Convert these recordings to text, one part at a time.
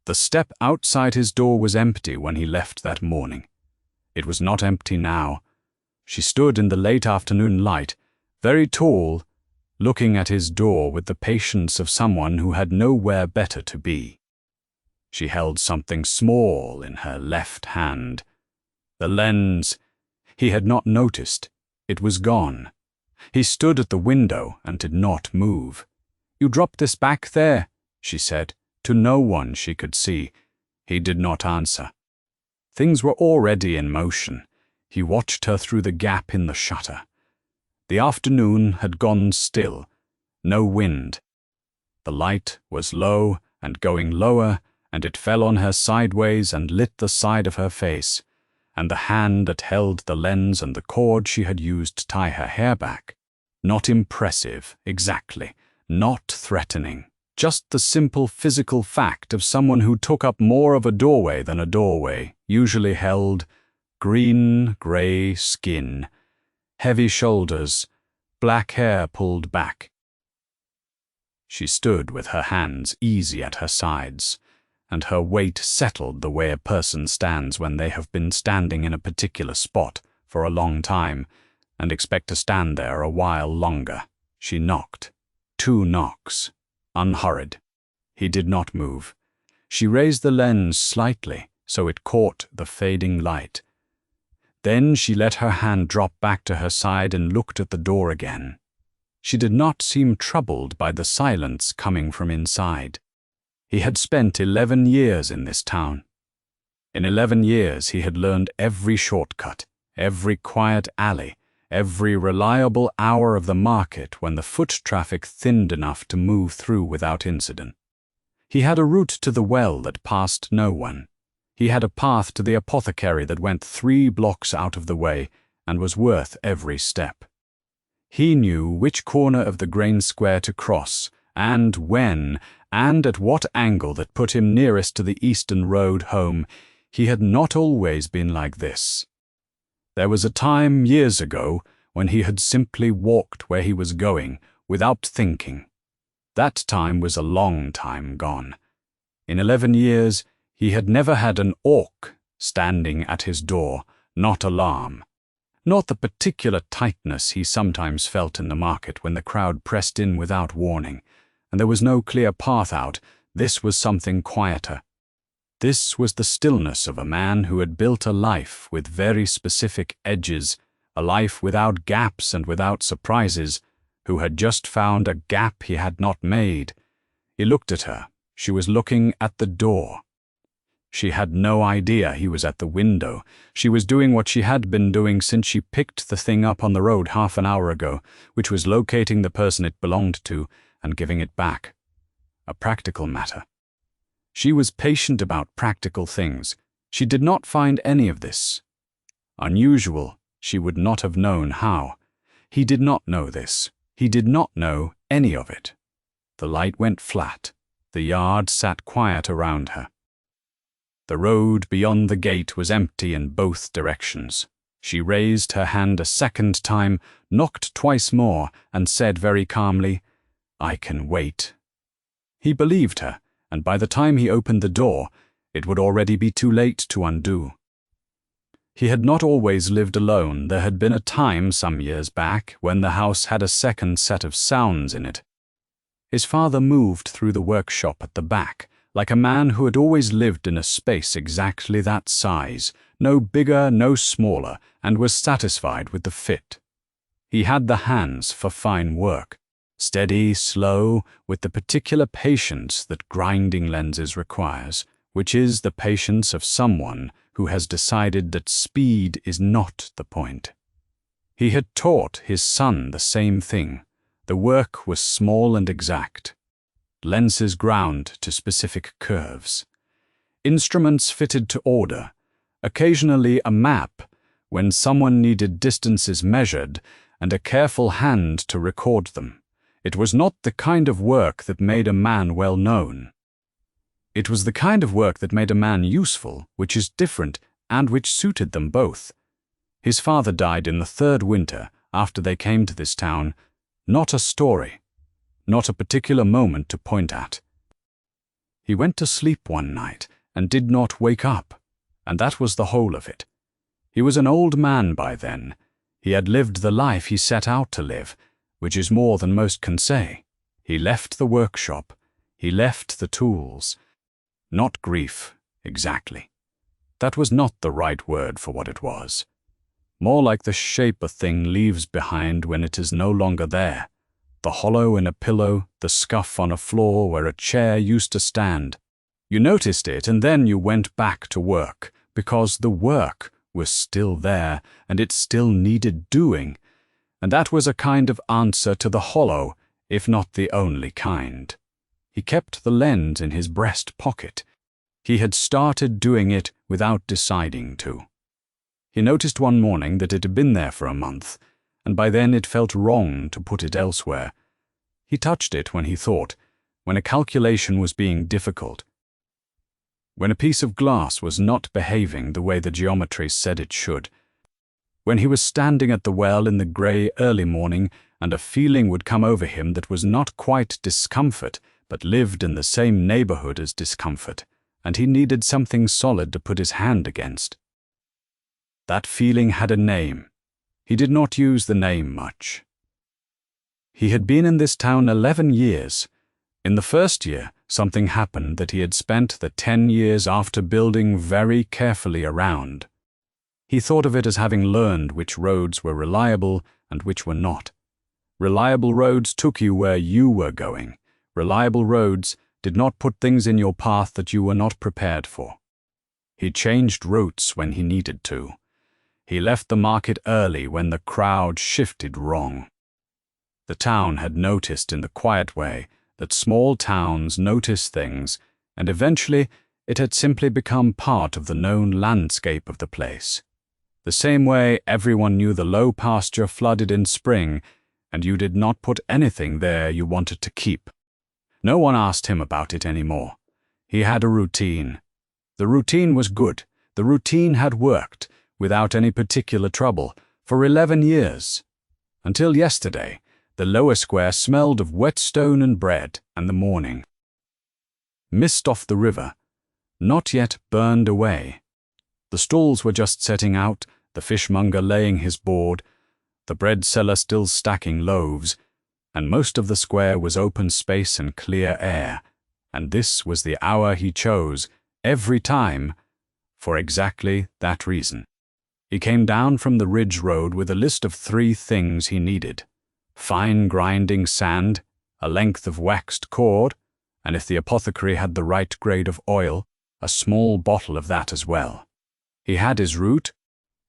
The step outside his door was empty when he left that morning. It was not empty now. She stood in the late afternoon light, very tall, looking at his door with the patience of someone who had nowhere better to be. She held something small in her left hand. The lens. He had not noticed. It was gone. He stood at the window and did not move. "You dropped this back there," she said, to no one she could see. He did not answer. Things were already in motion. He watched her through the gap in the shutter. The afternoon had gone still. No wind. The light was low and going lower, and it fell on her sideways and lit the side of her face, and the hand that held the lens and the cord she had used to tie her hair back. Not impressive, exactly. Not threatening. Just the simple physical fact of someone who took up more of a doorway than a doorway, usually held, green-gray skin, heavy shoulders, black hair pulled back. She stood with her hands easy at her sides, and her weight settled the way a person stands when they have been standing in a particular spot for a long time and expect to stand there a while longer. She knocked. 2 knocks. Unhurried. He did not move. She raised the lens slightly so it caught the fading light. Then she let her hand drop back to her side and looked at the door again. She did not seem troubled by the silence coming from inside. He had spent 11 years in this town. In 11 years he had learned every shortcut, every quiet alley, every reliable hour of the market when the foot traffic thinned enough to move through without incident. He had a route to the well that passed no one. He had a path to the apothecary that went 3 blocks out of the way and was worth every step. He knew which corner of the grain square to cross, and when, and at what angle that put him nearest to the eastern road home. He had not always been like this. There was a time years ago when he had simply walked where he was going without thinking. That time was a long time gone. In 11 years, he had never had an orc standing at his door, not alarm. Not the particular tightness he sometimes felt in the market when the crowd pressed in without warning, and there was no clear path out. This was something quieter. This was the stillness of a man who had built a life with very specific edges, a life without gaps and without surprises, who had just found a gap he had not made. He looked at her. She was looking at the door. She had no idea he was at the window. She was doing what she had been doing since she picked the thing up on the road half an hour ago, which was locating the person it belonged to and giving it back. A practical matter. She was patient about practical things. She did not find any of this unusual. She would not have known how. He did not know this. He did not know any of it. The light went flat. The yard sat quiet around her. The road beyond the gate was empty in both directions. She raised her hand a second time, knocked twice more, and said very calmly, "I can wait." He believed her, and by the time he opened the door, it would already be too late to undo. He had not always lived alone. There had been a time some years back when the house had a second set of sounds in it. His father moved through the workshop at the back, like a man who had always lived in a space exactly that size, no bigger, no smaller, and was satisfied with the fit. He had the hands for fine work, steady, slow, with the particular patience that grinding lenses requires, which is the patience of someone who has decided that speed is not the point. He had taught his son the same thing. The work was small and exact. Lenses ground to specific curves. Instruments fitted to order. Occasionally a map when someone needed distances measured, and a careful hand to record them. It was not the kind of work that made a man well known. It was the kind of work that made a man useful, which is different, and which suited them both. His father died in the 3rd winter after they came to this town. Not a story, not a particular moment to point at. He went to sleep one night and did not wake up, and that was the whole of it. He was an old man by then. He had lived the life he set out to live, which is more than most can say. He left the workshop. He left the tools. Not grief, exactly. That was not the right word for what it was. More like the shape a thing leaves behind when it is no longer there. The hollow in a pillow, the scuff on a floor where a chair used to stand. You noticed it, and then you went back to work, because the work was still there, and it still needed doing. And that was a kind of answer to the hollow, if not the only kind. He kept the lens in his breast pocket. He had started doing it without deciding to. He noticed one morning that it had been there for a month, and by then it felt wrong to put it elsewhere. He touched it when he thought, when a calculation was being difficult, when a piece of glass was not behaving the way the geometry said it should, when he was standing at the well in the grey early morning and a feeling would come over him that was not quite discomfort, but lived in the same neighborhood as discomfort, and he needed something solid to put his hand against. That feeling had a name. He did not use the name much. He had been in this town 11 years. In the first year, something happened that he had spent the 10 years after building very carefully around. He thought of it as having learned which roads were reliable and which were not. Reliable roads took you where you were going. Reliable roads did not put things in your path that you were not prepared for. He changed routes when he needed to. He left the market early when the crowd shifted wrong. The town had noticed in the quiet way that small towns notice things, and eventually it had simply become part of the known landscape of the place. The same way everyone knew the low pasture flooded in spring, and you did not put anything there you wanted to keep. No one asked him about it anymore. He had a routine. The routine was good. The routine had worked, without any particular trouble, for 11 years. Until yesterday, the lower square smelled of whetstone and bread and the morning. Mist off the river, not yet burned away. The stalls were just setting out, the fishmonger laying his board, the bread seller still stacking loaves, and most of the square was open space and clear air, and this was the hour he chose, every time, for exactly that reason. He came down from the ridge road with a list of 3 things he needed: fine grinding sand, a length of waxed cord, and if the apothecary had the right grade of oil, a small bottle of that as well. He had his route.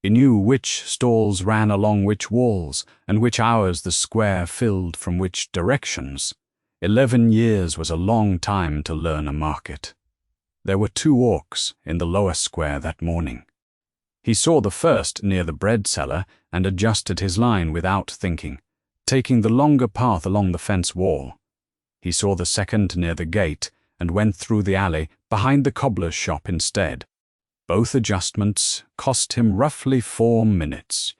He knew which stalls ran along which walls, and which hours the square filled from which directions. 11 years was a long time to learn a market. There were 2 orcs in the lower square that morning. He saw the first near the bread seller and adjusted his line without thinking, taking the longer path along the fence wall. He saw the second near the gate and went through the alley behind the cobbler's shop instead. Both adjustments cost him roughly 4 minutes.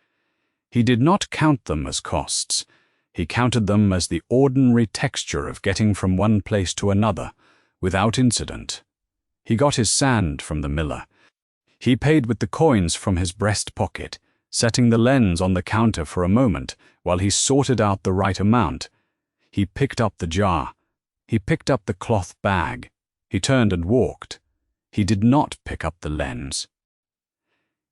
He did not count them as costs. He counted them as the ordinary texture of getting from one place to another, without incident. He got his sand from the miller. He paid with the coins from his breast pocket, setting the lens on the counter for a moment while he sorted out the right amount. He picked up the jar. He picked up the cloth bag. He turned and walked. He did not pick up the lens.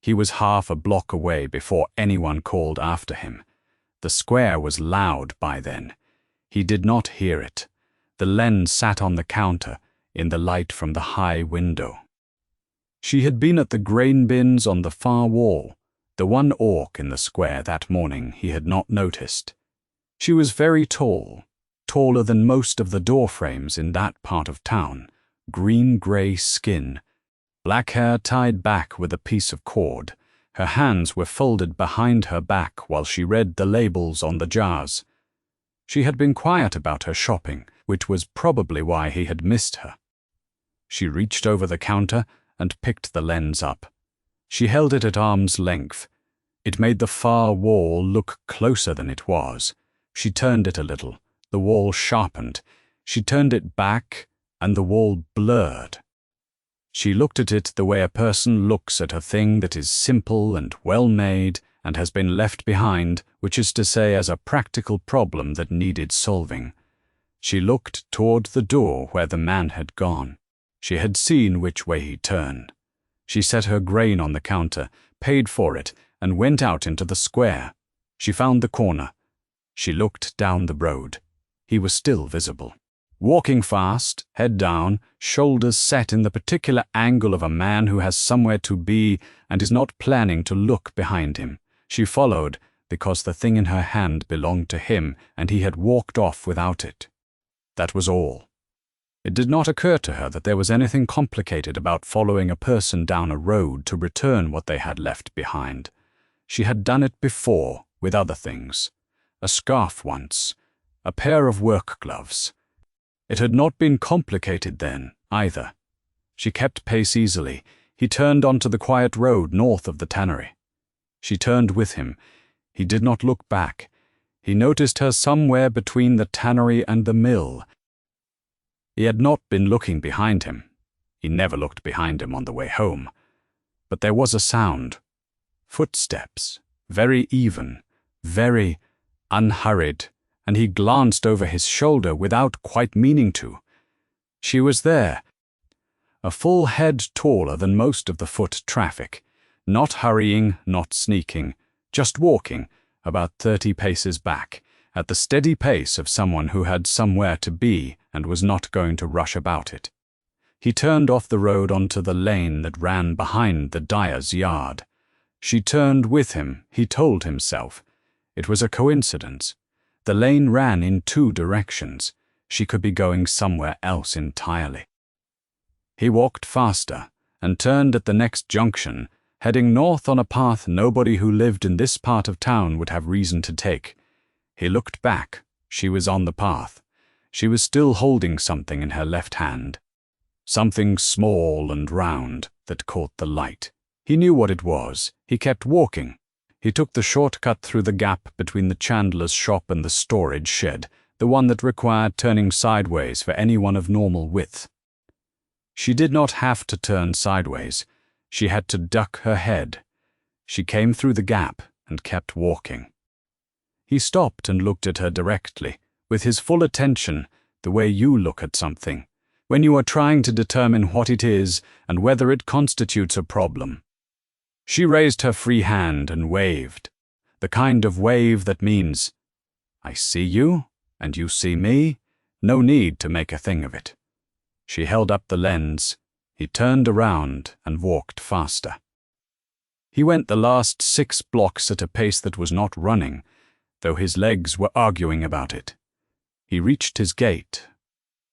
He was half a block away before anyone called after him. The square was loud by then. He did not hear it. The lens sat on the counter, in the light from the high window. She had been at the grain bins on the far wall, the one orc in the square that morning he had not noticed. She was very tall, taller than most of the door frames in that part of town. Green-grey skin, black hair tied back with a piece of cord. Her hands were folded behind her back while she read the labels on the jars. She had been quiet about her shopping, which was probably why he had missed her. She reached over the counter and picked the lens up. She held it at arm's length. It made the far wall look closer than it was. She turned it a little. The wall sharpened. She turned it back and the wall blurred. She looked at it the way a person looks at a thing that is simple and well-made and has been left behind, which is to say, as a practical problem that needed solving. She looked toward the door where the man had gone. She had seen which way he turned. She set her grain on the counter, paid for it, and went out into the square. She found the corner. She looked down the road. He was still visible. Walking fast, head down, shoulders set in the particular angle of a man who has somewhere to be and is not planning to look behind him. She followed because the thing in her hand belonged to him and he had walked off without it. That was all. It did not occur to her that there was anything complicated about following a person down a road to return what they had left behind. She had done it before with other things. A scarf once, a pair of work gloves. It had not been complicated then, either. She kept pace easily. He turned onto the quiet road north of the tannery. She turned with him. He did not look back. He noticed her somewhere between the tannery and the mill. He had not been looking behind him. He never looked behind him on the way home. But there was a sound. Footsteps, very even, very unhurried, and he glanced over his shoulder without quite meaning to. She was there, a full head taller than most of the foot traffic, not hurrying, not sneaking, just walking, about 30 paces back, at the steady pace of someone who had somewhere to be and was not going to rush about it. He turned off the road onto the lane that ran behind the dyer's yard. She turned with him, he told himself. It was a coincidence. The lane ran in 2 directions. She could be going somewhere else entirely. He walked faster and turned at the next junction, heading north on a path nobody who lived in this part of town would have reason to take. He looked back. She was on the path. She was still holding something in her left hand. Something small and round that caught the light. He knew what it was. He kept walking. He took the shortcut through the gap between the chandler's shop and the storage shed, the one that required turning sideways for anyone of normal width. She did not have to turn sideways. She had to duck her head. She came through the gap and kept walking. He stopped and looked at her directly, with his full attention, the way you look at something, when you are trying to determine what it is and whether it constitutes a problem. She raised her free hand and waved, the kind of wave that means, I see you, and you see me, no need to make a thing of it. She held up the lens. He turned around and walked faster. He went the last 6 blocks at a pace that was not running, though his legs were arguing about it. He reached his gate.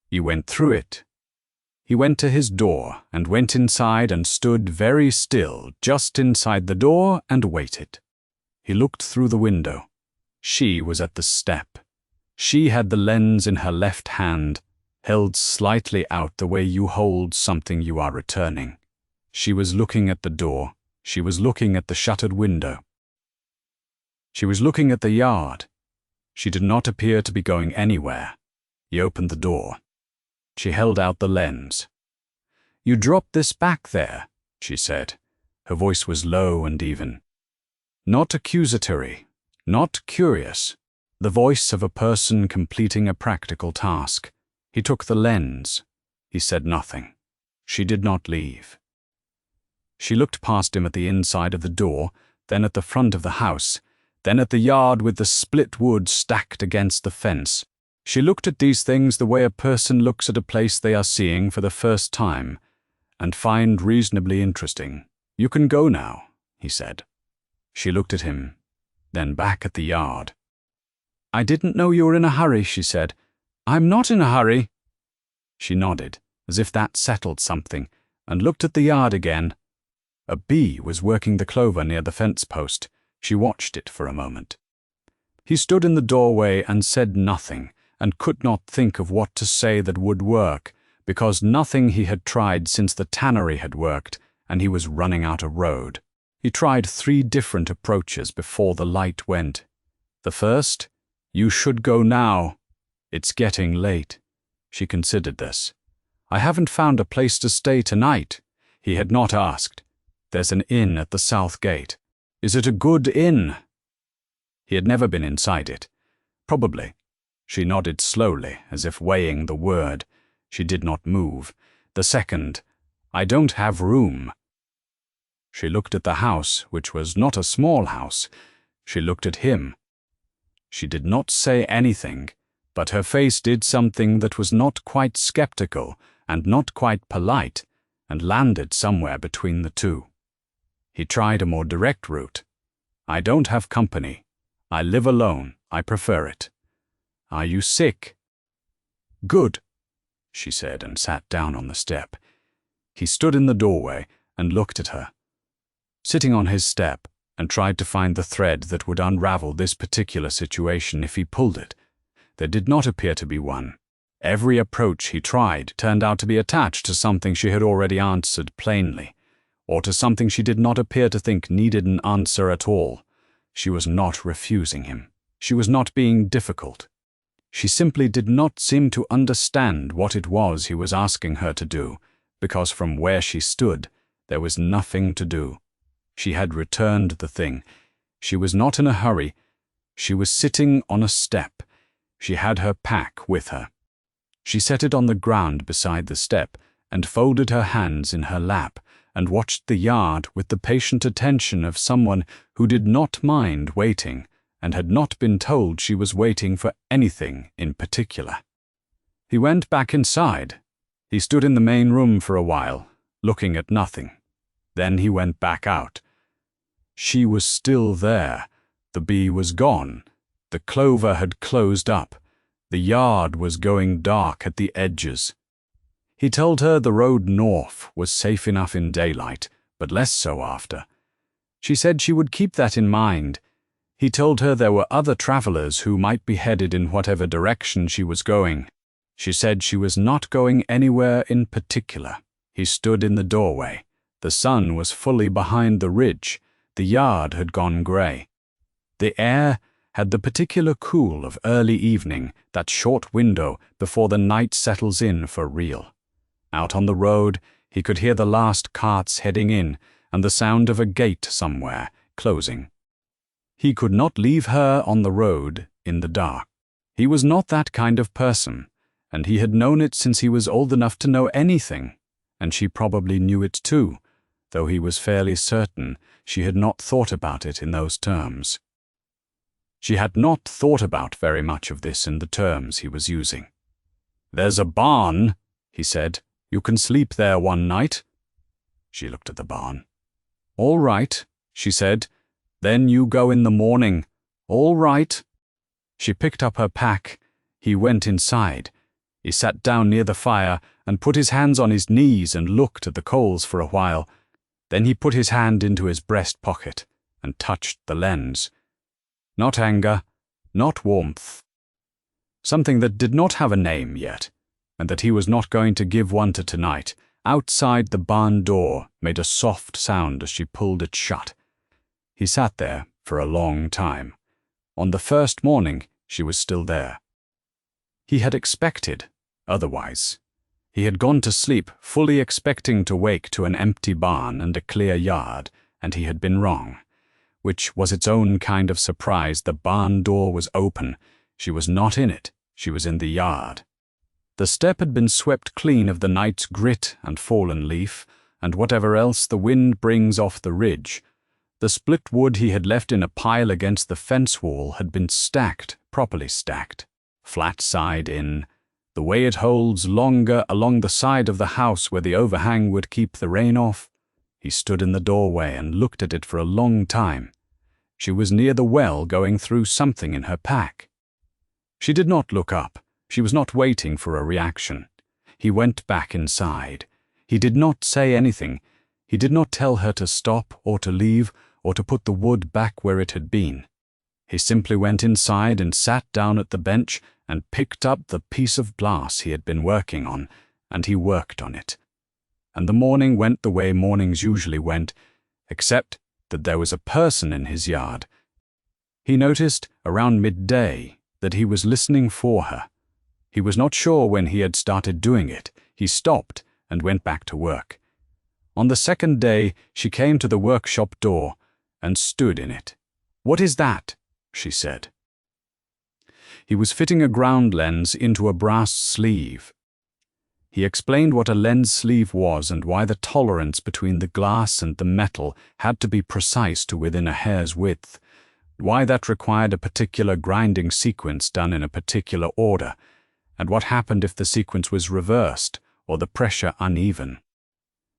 He went through it. He went to his door and went inside and stood very still just inside the door and waited. He looked through the window. She was at the step. She had the lens in her left hand, held slightly out the way you hold something you are returning. She was looking at the door. She was looking at the shuttered window. She was looking at the yard. She did not appear to be going anywhere. He opened the door. She held out the lens. You dropped this back there, she said. Her voice was low and even. Not accusatory, not curious. The voice of a person completing a practical task. He took the lens. He said nothing. She did not leave. She looked past him at the inside of the door, then at the front of the house, then at the yard with the split wood stacked against the fence. She looked at these things the way a person looks at a place they are seeing for the first time, and find reasonably interesting. You can go now, he said. She looked at him, then back at the yard. I didn't know you were in a hurry, she said. I'm not in a hurry. She nodded, as if that settled something, and looked at the yard again. A bee was working the clover near the fence post. She watched it for a moment. He stood in the doorway and said nothing, and could not think of what to say that would work, because nothing he had tried since the tannery had worked, and he was running out of road. He tried 3 different approaches before the light went. The first, you should go now. It's getting late. She considered this. I haven't found a place to stay tonight." He had not asked. "There's an inn at the south gate. Is it a good inn?" He had never been inside it. "Probably." She nodded slowly, as if weighing the word. She did not move. The second, "I don't have room." She looked at the house, which was not a small house. She looked at him. She did not say anything, but her face did something that was not quite skeptical and not quite polite, and landed somewhere between the two. He tried a more direct route. "I don't have company. I live alone. I prefer it." "Are you sick?" "Good," she said, and sat down on the step. He stood in the doorway and looked at her, sitting on his step, and tried to find the thread that would unravel this particular situation if he pulled it. There did not appear to be one. Every approach he tried turned out to be attached to something she had already answered plainly, or to something she did not appear to think needed an answer at all. She was not refusing him. She was not being difficult. She simply did not seem to understand what it was he was asking her to do, because from where she stood, there was nothing to do. She had returned the thing. She was not in a hurry. She was sitting on a step. She had her pack with her. She set it on the ground beside the step and folded her hands in her lap and watched the yard with the patient attention of someone who did not mind waiting and had not been told she was waiting for anything in particular. He went back inside. He stood in the main room for a while, looking at nothing. Then he went back out. She was still there. The bee was gone. The clover had closed up. The yard was going dark at the edges. He told her the road north was safe enough in daylight, but less so after. She said she would keep that in mind. He told her there were other travelers who might be headed in whatever direction she was going. She said she was not going anywhere in particular. He stood in the doorway. The sun was fully behind the ridge. The yard had gone grey. The air had the particular cool of early evening, that short window before the night settles in for real. Out on the road, he could hear the last carts heading in and the sound of a gate somewhere closing. He could not leave her on the road in the dark. He was not that kind of person, and he had known it since he was old enough to know anything, and she probably knew it too, though he was fairly certain she had not thought about it in those terms. She had not thought about very much of this in the terms he was using. "There's a barn," he said. "You can sleep there one night." She looked at the barn. "All right," she said. "Then you go in the morning." "All right." She picked up her pack. He went inside. He sat down near the fire and put his hands on his knees and looked at the coals for a while. Then he put his hand into his breast pocket and touched the lens. Not anger, not warmth. Something that did not have a name yet, and that he was not going to give one to tonight, outside the barn door, made a soft sound as she pulled it shut. He sat there for a long time. On the first morning, she was still there. He had expected otherwise. He had gone to sleep fully expecting to wake to an empty barn and a clear yard, and he had been wrong. Which was its own kind of surprise. The barn door was open. She was not in it. She was in the yard. The step had been swept clean of the night's grit and fallen leaf, and whatever else the wind brings off the ridge. The split wood he had left in a pile against the fence wall had been stacked, properly stacked, flat side in, the way it holds longer along the side of the house where the overhang would keep the rain off. He stood in the doorway and looked at it for a long time. She was near the well going through something in her pack. She did not look up. She was not waiting for a reaction. He went back inside. He did not say anything. He did not tell her to stop or to leave or to put the wood back where it had been. He simply went inside and sat down at the bench and picked up the piece of glass he had been working on, and he worked on it. And the morning went the way mornings usually went, except that there was a person in his yard. He noticed around midday that he was listening for her. He was not sure when he had started doing it. He stopped and went back to work. On the second day, she came to the workshop door and stood in it. "What is that?" she said. He was fitting a ground lens into a brass sleeve. He explained what a lens sleeve was and why the tolerance between the glass and the metal had to be precise to within a hair's width, why that required a particular grinding sequence done in a particular order, and what happened if the sequence was reversed or the pressure uneven.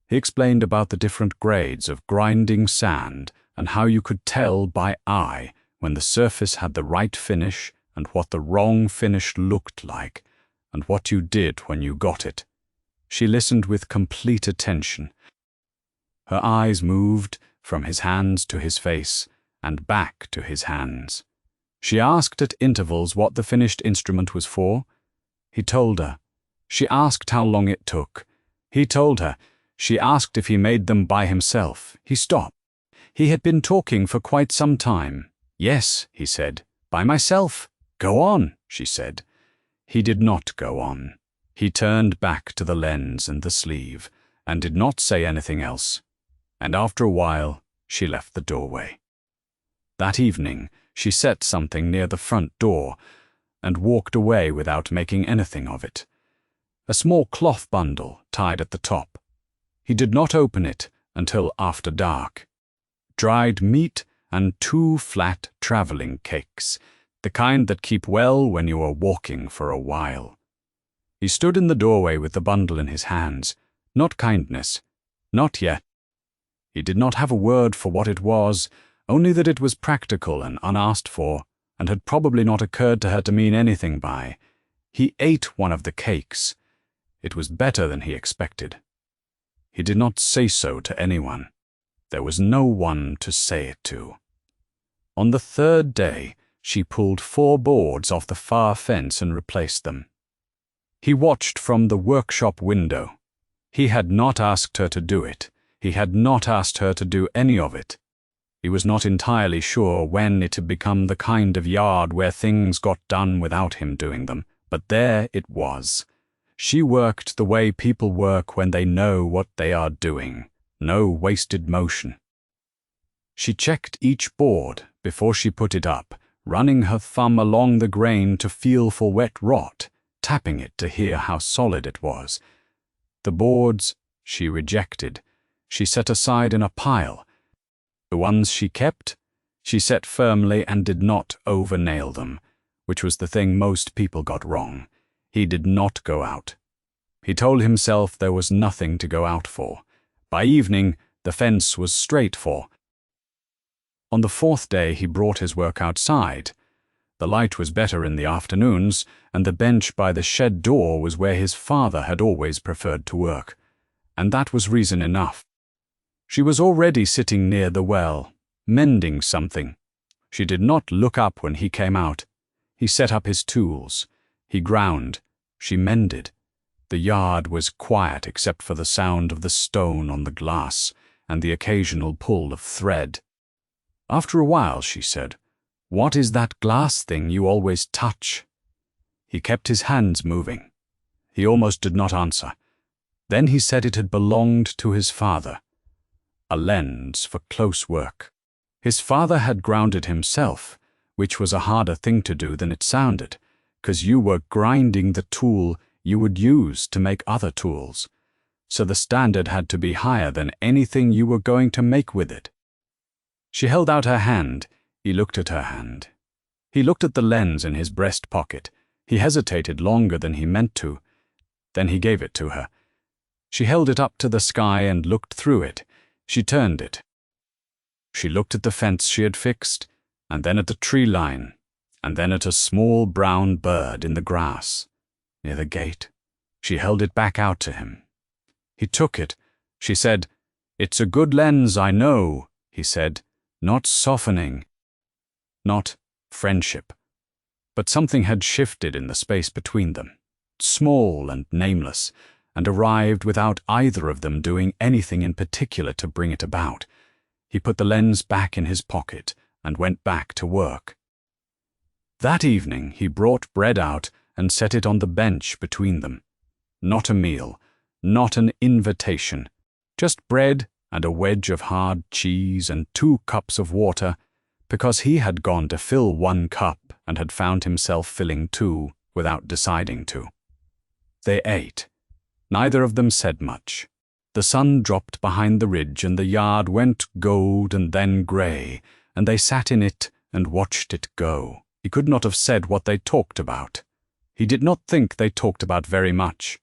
He explained about the different grades of grinding sand and how you could tell by eye when the surface had the right finish and what the wrong finish looked like, and what you did when you got it. She listened with complete attention. Her eyes moved from his hands to his face and back to his hands. She asked at intervals what the finished instrument was for. He told her. She asked how long it took. He told her. She asked if he made them by himself. He stopped. He had been talking for quite some time. "Yes," he said. "By myself." "Go on," she said. He did not go on. He turned back to the lens and the sleeve, and did not say anything else. And after a while, she left the doorway. That evening, she set something near the front door, and walked away without making anything of it. A small cloth bundle tied at the top. He did not open it until after dark. Dried meat and 2 flat traveling cakes, the kind that keep well when you are walking for a while. He stood in the doorway with the bundle in his hands. Not kindness. Not yet. He did not have a word for what it was, only that it was practical and unasked for, and had probably not occurred to her to mean anything by. He ate one of the cakes. It was better than he expected. He did not say so to anyone. There was no one to say it to. On the third day, she pulled 4 boards off the far fence and replaced them. He watched from the workshop window. He had not asked her to do it. He had not asked her to do any of it. He was not entirely sure when it had become the kind of yard where things got done without him doing them, but there it was. She worked the way people work when they know what they are doing. No wasted motion. She checked each board before she put it up, running her thumb along the grain to feel for wet rot, tapping it to hear how solid it was. The boards she rejected, she set aside in a pile. The ones she kept, she set firmly and did not over-nail them, which was the thing most people got wrong. He did not go out. He told himself there was nothing to go out for. By evening, the fence was straight for. On the 4th day, he brought his work outside. The light was better in the afternoons, and the bench by the shed door was where his father had always preferred to work. And that was reason enough. She was already sitting near the well, mending something. She did not look up when he came out. He set up his tools. He ground. She mended. The yard was quiet except for the sound of the stone on the glass and the occasional pull of thread. After a while, she said, "What is that glass thing you always touch?" He kept his hands moving. He almost did not answer. Then he said it had belonged to his father. A lens for close work. His father had ground it himself, which was a harder thing to do than it sounded, 'cause you were grinding the tool you would use to make other tools. So the standard had to be higher than anything you were going to make with it. She held out her hand. He looked at her hand. He looked at the lens in his breast pocket. He hesitated longer than he meant to. Then he gave it to her. She held it up to the sky and looked through it. She turned it. She looked at the fence she had fixed, and then at the tree line, and then at a small brown bird in the grass, near the gate. She held it back out to him. He took it. She said, "It's a good lens, I know," he said, not softening, not friendship. But something had shifted in the space between them, small and nameless, and arrived without either of them doing anything in particular to bring it about. He put the lens back in his pocket and went back to work. That evening he brought bread out and set it on the bench between them. Not a meal, not an invitation. Just bread and a wedge of hard cheese and 2 cups of water, because he had gone to fill 1 cup and had found himself filling 2 without deciding to. They ate. Neither of them said much. The sun dropped behind the ridge and the yard went gold and then grey, and they sat in it and watched it go. He could not have said what they talked about. He did not think they talked about very much.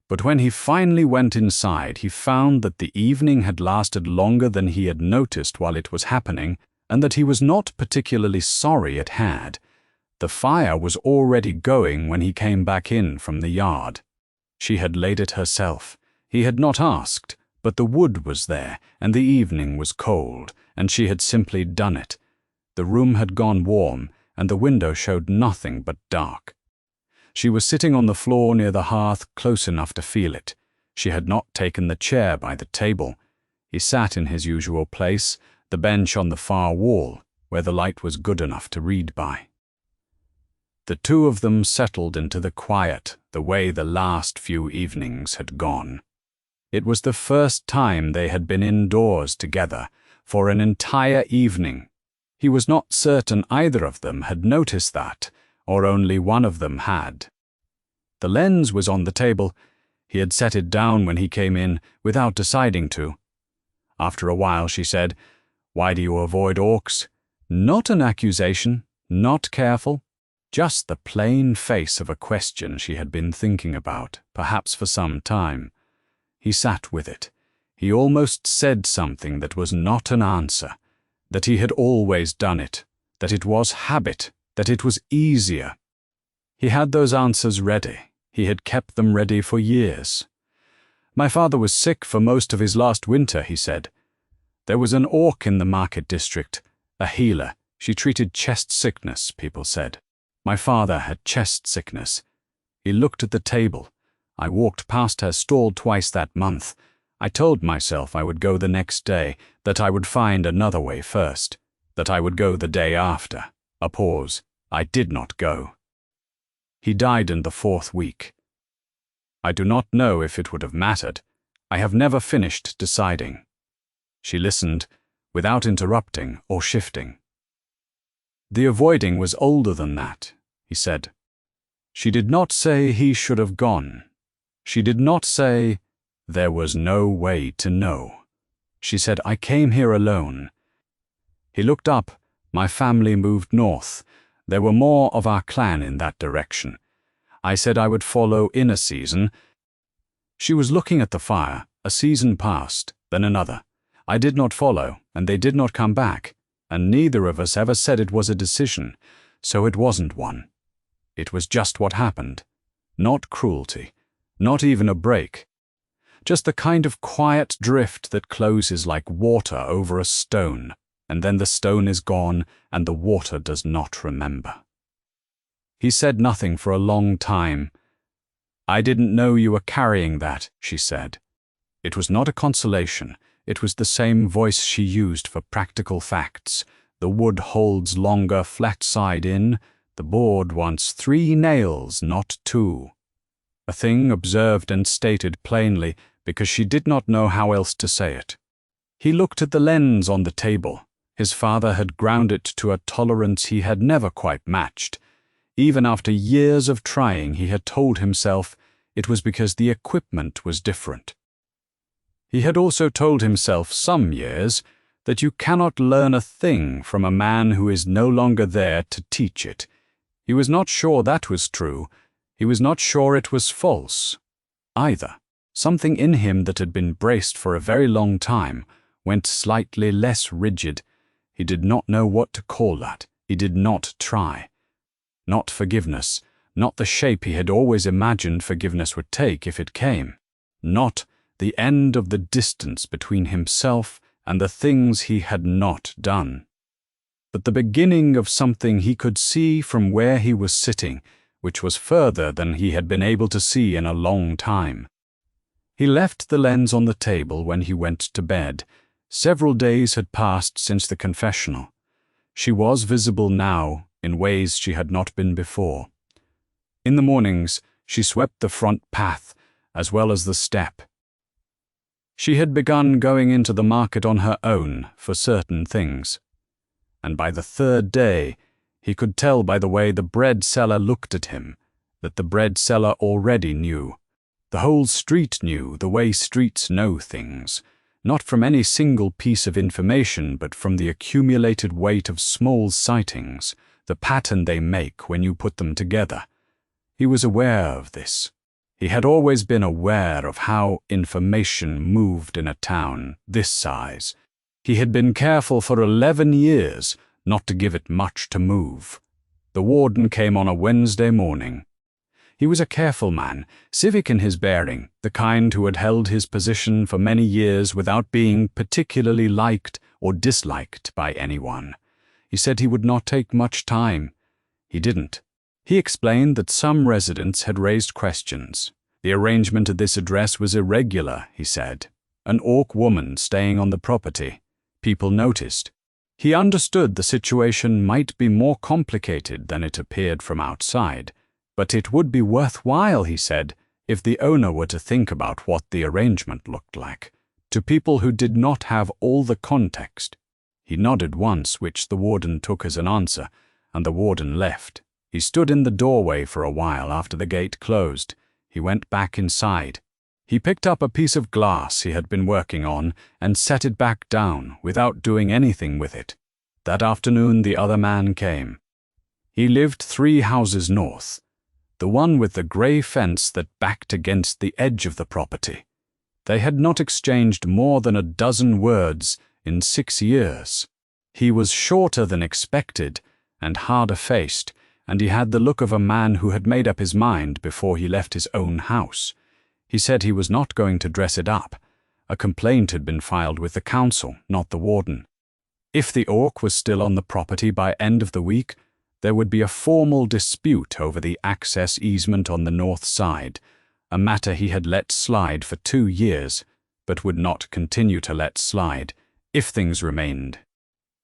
But when he finally went inside, he found that the evening had lasted longer than he had noticed while it was happening, and that he was not particularly sorry it had. The fire was already going when he came back in from the yard. She had laid it herself. He had not asked, but the wood was there, and the evening was cold, and she had simply done it. The room had gone warm, and the window showed nothing but dark. She was sitting on the floor near the hearth, close enough to feel it. She had not taken the chair by the table. He sat in his usual place, the bench on the far wall, where the light was good enough to read by. The 2 of them settled into the quiet, the way the last few evenings had gone. It was the first time they had been indoors together for an entire evening. He was not certain either of them had noticed that, or only one of them had. The lens was on the table. He had set it down when he came in, without deciding to. After a while she said, "Why do you avoid orcs?" Not an accusation, not careful, just the plain face of a question she had been thinking about, perhaps for some time. He sat with it. He almost said something that was not an answer, that he had always done it, that it was habit, that it was easier. He had those answers ready. He had kept them ready for years. "My father was sick for most of his last winter," he said. "There was an orc in the market district, a healer. She treated chest sickness, people said. My father had chest sickness." He looked at the table. "I walked past her stall twice that month. I told myself I would go the next day, that I would find another way first, that I would go the day after." A pause. "I did not go. He died in the 4th week. I do not know if it would have mattered. I have never finished deciding." She listened, without interrupting or shifting. "The avoiding was older than that," he said. She did not say he should have gone. She did not say there was no way to know. She said, "I came here alone." He looked up. "My family moved north. There were more of our clan in that direction. I said I would follow in a season." She was looking at the fire. "A season passed, then another. I did not follow, and they did not come back, and neither of us ever said it was a decision, so it wasn't one. It was just what happened. Not cruelty, not even a break. Just the kind of quiet drift that closes like water over a stone, and then the stone is gone and the water does not remember." He said nothing for a long time. "I didn't know you were carrying that," she said. It was not a consolation. It was the same voice she used for practical facts. The wood holds longer flat side in. The board wants 3 nails, not 2. A thing observed and stated plainly because she did not know how else to say it. He looked at the lens on the table. His father had ground it to a tolerance he had never quite matched. Even after years of trying, he had told himself it was because the equipment was different. He had also told himself some years that you cannot learn a thing from a man who is no longer there to teach it. He was not sure that was true. He was not sure it was false either. Something in him that had been braced for a very long time went slightly less rigid. He did not know what to call that. He did not try. Not forgiveness, not the shape he had always imagined forgiveness would take if it came. Not the end of the distance between himself and the things he had not done. But the beginning of something he could see from where he was sitting, which was further than he had been able to see in a long time. He left the lens on the table when he went to bed. Several days had passed since the confessional. She was visible now in ways she had not been before. In the mornings, she swept the front path, as well as the step. She had begun going into the market on her own for certain things, and by the third day he could tell by the way the bread seller looked at him that the bread seller already knew. The whole street knew the way streets know things, not from any single piece of information but from the accumulated weight of small sightings, the pattern they make when you put them together. He was aware of this. He had always been aware of how information moved in a town this size. He had been careful for 11 years not to give it much to move. The warden came on a Wednesday morning. He was a careful man, civic in his bearing, the kind who had held his position for many years without being particularly liked or disliked by anyone. He said he would not take much time. He didn't. He explained that some residents had raised questions. The arrangement of this address was irregular, he said. An Orc woman staying on the property. People noticed. He understood the situation might be more complicated than it appeared from outside, but it would be worthwhile, he said, if the owner were to think about what the arrangement looked like, to people who did not have all the context. He nodded once, which the warden took as an answer, and the warden left. He stood in the doorway for a while after the gate closed. He went back inside. He picked up a piece of glass he had been working on and set it back down without doing anything with it. That afternoon the other man came. He lived 3 houses north, the one with the grey fence that backed against the edge of the property. They had not exchanged more than a dozen words in 6 years. He was shorter than expected and harder-faced, and he had the look of a man who had made up his mind before he left his own house. He said he was not going to dress it up. A complaint had been filed with the council, not the warden. If the Orc was still on the property by end of the week, there would be a formal dispute over the access easement on the north side, a matter he had let slide for 2 years, but would not continue to let slide if things remained.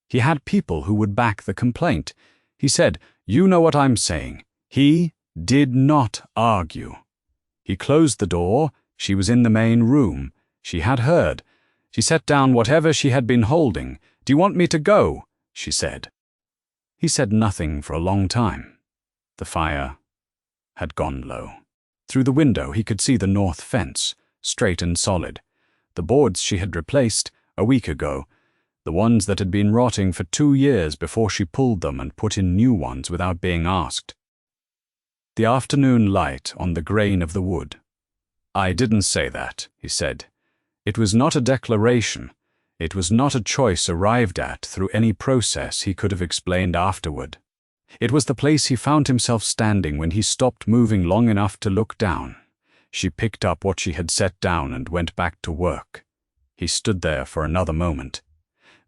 He had people who would back the complaint. He said, "You know what I'm saying." He did not argue. He closed the door. She was in the main room. She had heard. She set down whatever she had been holding. "Do you want me to go?" she said. He said nothing for a long time. The fire had gone low. Through the window he could see the north fence, straight and solid. The boards she had replaced a week ago, the ones that had been rotting for 2 years before she pulled them and put in new ones without being asked. The afternoon light on the grain of the wood. "I didn't say that," he said. "It was not a declaration. It was not a choice arrived at through any process he could have explained afterward. It was the place he found himself standing when he stopped moving long enough to look down. She picked up what she had set down and went back to work. He stood there for another moment.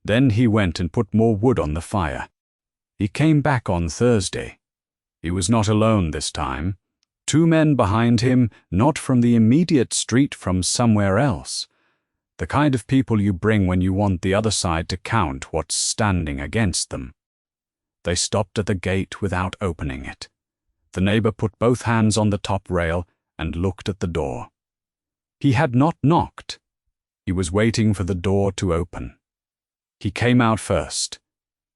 Then he went and put more wood on the fire. He came back on Thursday. He was not alone this time. 2 men behind him, not from the immediate street, from somewhere else. The kind of people you bring when you want the other side to count what's standing against them. They stopped at the gate without opening it. The neighbor put both hands on the top rail and looked at the door. He had not knocked. He was waiting for the door to open. He came out first.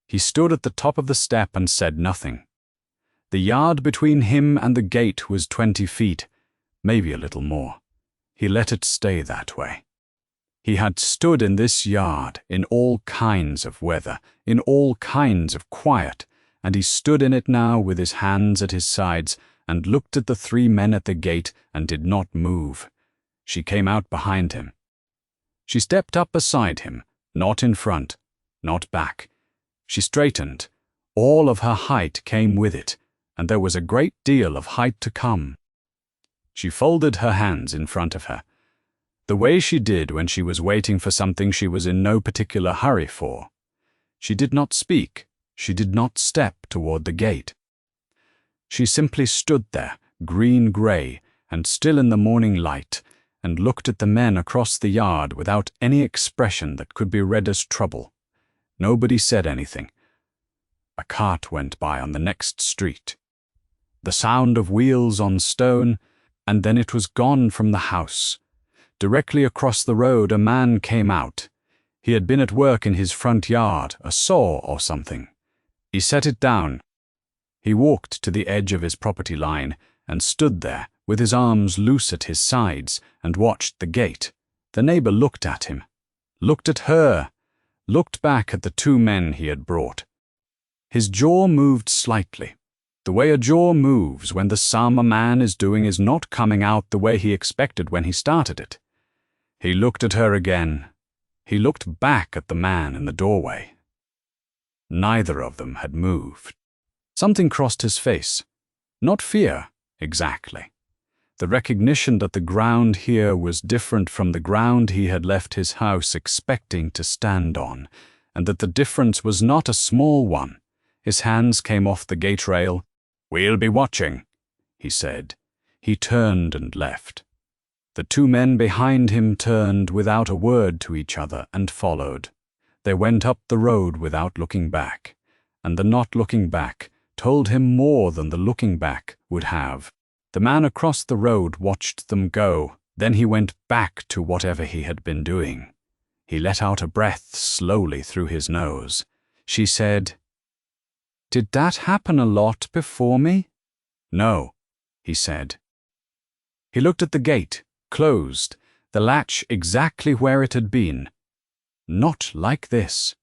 He stood at the top of the step and said nothing. The yard between him and the gate was 20 feet, maybe a little more. He let it stay that way. He had stood in this yard in all kinds of weather, in all kinds of quiet, and he stood in it now with his hands at his sides and looked at the 3 men at the gate and did not move. She came out behind him. She stepped up beside him, not in front, not back. She straightened. All of her height came with it, and there was a great deal of height to come. She folded her hands in front of her, the way she did when she was waiting for something she was in no particular hurry for. She did not speak. She did not step toward the gate. She simply stood there, green-gray and still in the morning light, and looked at the men across the yard without any expression that could be read as trouble. Nobody said anything. A cart went by on the next street. The sound of wheels on stone, and then it was gone from the house. Directly across the road, a man came out. He had been at work in his front yard, a saw or something. He set it down. He walked to the edge of his property line and stood there with his arms loose at his sides and watched the gate. The neighbor looked at him, looked at her, looked back at the two men he had brought. His jaw moved slightly. The way a jaw moves when the sum a man is doing is not coming out the way he expected when he started it. He looked at her again. He looked back at the man in the doorway. Neither of them had moved. Something crossed his face. Not fear, exactly. The recognition that the ground here was different from the ground he had left his house expecting to stand on, and that the difference was not a small one. His hands came off the gate rail. "We'll be watching," he said. He turned and left. The two men behind him turned without a word to each other and followed. They went up the road without looking back, and the not looking back told him more than the looking back would have. The man across the road watched them go, then he went back to whatever he had been doing. He let out a breath slowly through his nose. She said, "Did that happen a lot before me?" "No," he said. He looked at the gate, closed, the latch exactly where it had been. Not like this.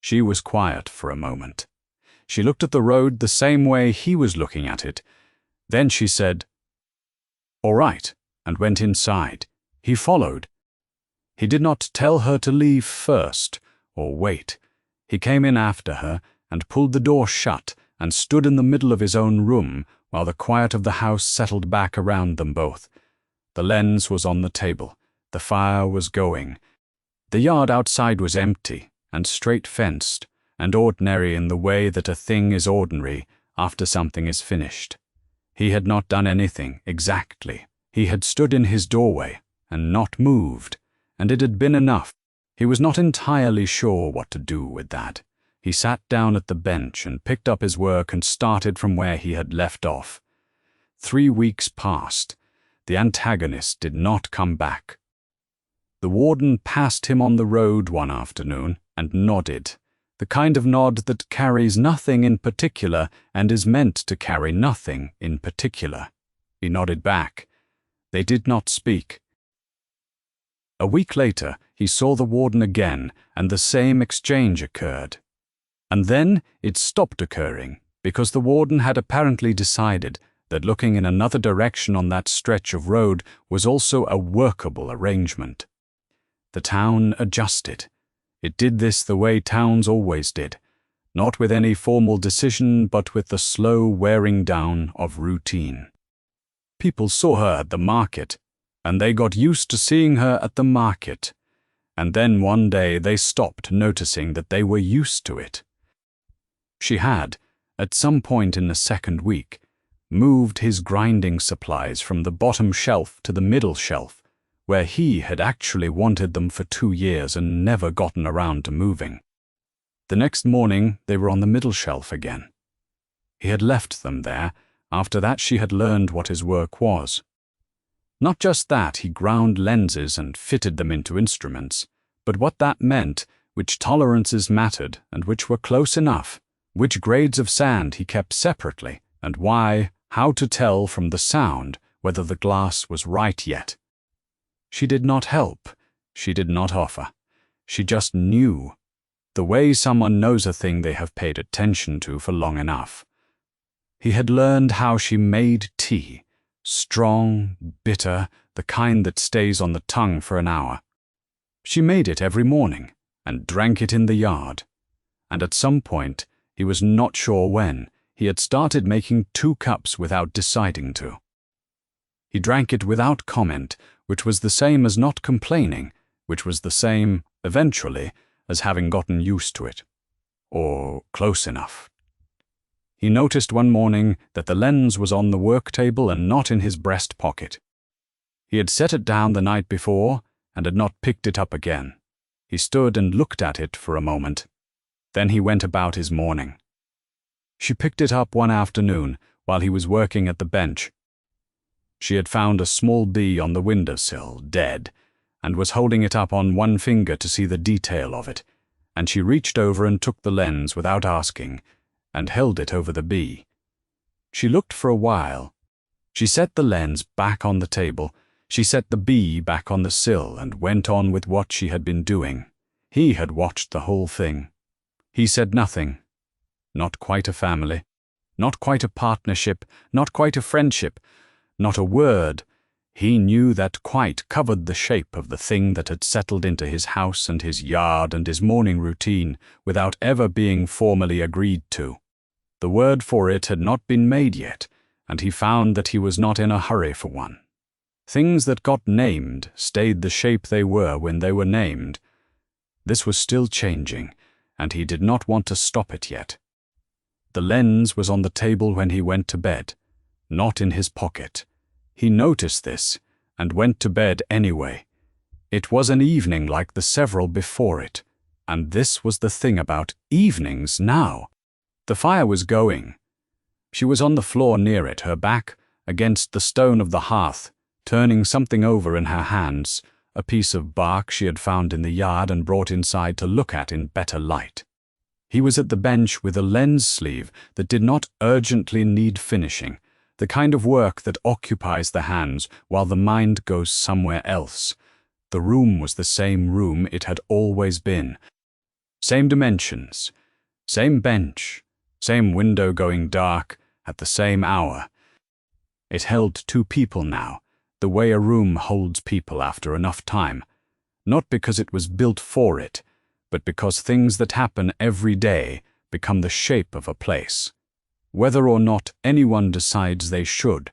She was quiet for a moment. She looked at the road the same way he was looking at it. Then she said, "All right," and went inside. He followed. He did not tell her to leave first, or wait. He came in after her and pulled the door shut and stood in the middle of his own room while the quiet of the house settled back around them both. The lens was on the table. The fire was going. The yard outside was empty and straight-fenced and ordinary in the way that a thing is ordinary after something is finished. He had not done anything exactly. He had stood in his doorway and not moved, and it had been enough. He was not entirely sure what to do with that. He sat down at the bench and picked up his work and started from where he had left off. 3 weeks passed. The antagonist did not come back. The warden passed him on the road one afternoon and nodded, the kind of nod that carries nothing in particular and is meant to carry nothing in particular. He nodded back. They did not speak. A week later, he saw the warden again, and the same exchange occurred. And then it stopped occurring, because the warden had apparently decided that looking in another direction on that stretch of road was also a workable arrangement. The town adjusted. It did this the way towns always did, not with any formal decision, but with the slow wearing down of routine. People saw her at the market, and they got used to seeing her at the market, and then one day they stopped noticing that they were used to it. She had, at some point in the second week, moved his grinding supplies from the bottom shelf to the middle shelf, where he had actually wanted them for 2 years and never gotten around to moving. The next morning they were on the middle shelf again. He had left them there. After that she had learned what his work was. Not just that he ground lenses and fitted them into instruments, but what that meant, which tolerances mattered and which were close enough, which grades of sand he kept separately, and how to tell from the sound whether the glass was right yet. She did not help. She did not offer. She just knew, the way someone knows a thing they have paid attention to for long enough. He had learned how she made tea, strong, bitter, the kind that stays on the tongue for an hour. She made it every morning and drank it in the yard. And at some point, he was not sure when, he had started making 2 cups without deciding to. He drank it without comment, which was the same as not complaining, which was the same, eventually, as having gotten used to it. Or close enough. He noticed one morning that the lens was on the work table and not in his breast pocket. He had set it down the night before and had not picked it up again. He stood and looked at it for a moment. Then he went about his morning. She picked it up one afternoon while he was working at the bench. She had found a small bee on the windowsill, dead, and was holding it up on one finger to see the detail of it, and she reached over and took the lens without asking, and held it over the bee. She looked for a while. She set the lens back on the table, she set the bee back on the sill, and went on with what she had been doing. He had watched the whole thing. He said nothing. Not quite a family, not quite a partnership, not quite a friendship, not a word. He knew that quite covered the shape of the thing that had settled into his house and his yard and his morning routine without ever being formally agreed to. The word for it had not been made yet, and he found that he was not in a hurry for one. Things that got named stayed the shape they were when they were named. This was still changing, and he did not want to stop it yet. The lens was on the table when he went to bed, not in his pocket. He noticed this, and went to bed anyway. It was an evening like the several before it, and this was the thing about evenings now. The fire was going. She was on the floor near it, her back against the stone of the hearth, turning something over in her hands, a piece of bark she had found in the yard and brought inside to look at in better light. He was at the bench with a lens sleeve that did not urgently need finishing, the kind of work that occupies the hands while the mind goes somewhere else. The room was the same room it had always been. Same dimensions, same bench, same window going dark at the same hour. It held two people now, the way a room holds people after enough time, not because it was built for it, but because things that happen every day become the shape of a place. Whether or not anyone decides they should,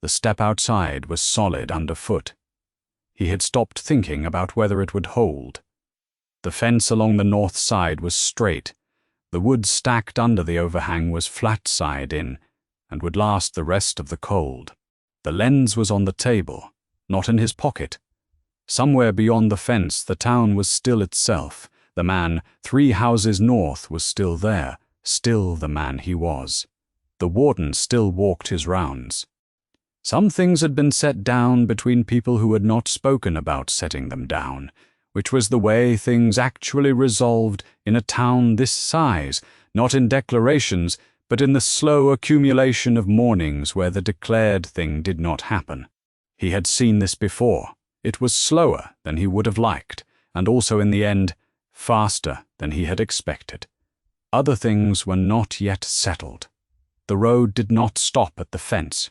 the step outside was solid underfoot. He had stopped thinking about whether it would hold. The fence along the north side was straight. The wood stacked under the overhang was flat side in, and would last the rest of the cold. The lens was on the table, not in his pocket. Somewhere beyond the fence the town was still itself. The man 3 houses north was still there, still the man he was. The warden still walked his rounds. Some things had been set down between people who had not spoken about setting them down, which was the way things actually resolved in a town this size, not in declarations, but in the slow accumulation of mornings where the declared thing did not happen. He had seen this before. It was slower than he would have liked, and also in the end, faster than he had expected. Other things were not yet settled. The road did not stop at the fence.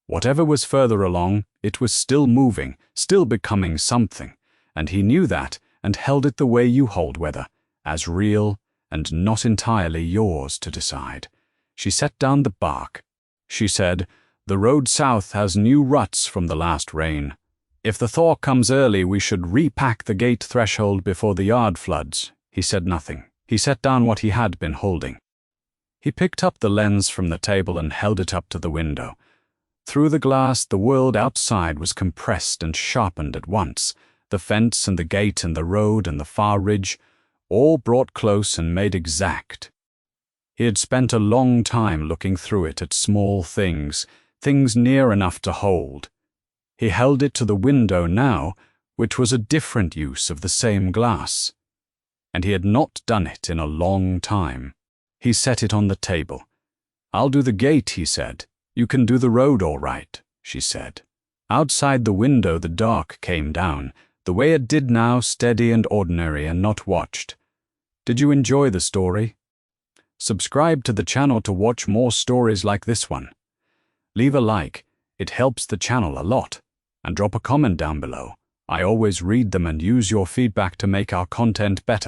Whatever was further along, it was still moving, still becoming something, and he knew that and held it the way you hold weather, as real and not entirely yours to decide. She set down the bark. She said, "The road south has new ruts from the last rain. If the thaw comes early, we should repack the gate threshold before the yard floods." He said nothing. He set down what he had been holding. He picked up the lens from the table and held it up to the window. Through the glass, the world outside was compressed and sharpened at once. The fence and the gate and the road and the far ridge, all brought close and made exact. He had spent a long time looking through it at small things, things near enough to hold. He held it to the window now, which was a different use of the same glass. And he had not done it in a long time. He set it on the table. "I'll do the gate," he said. "You can do the road all right," she said. Outside the window the dark came down, the way it did now, steady and ordinary and not watched. Did you enjoy the story? Subscribe to the channel to watch more stories like this one. Leave a like, it helps the channel a lot, and drop a comment down below. I always read them and use your feedback to make our content better.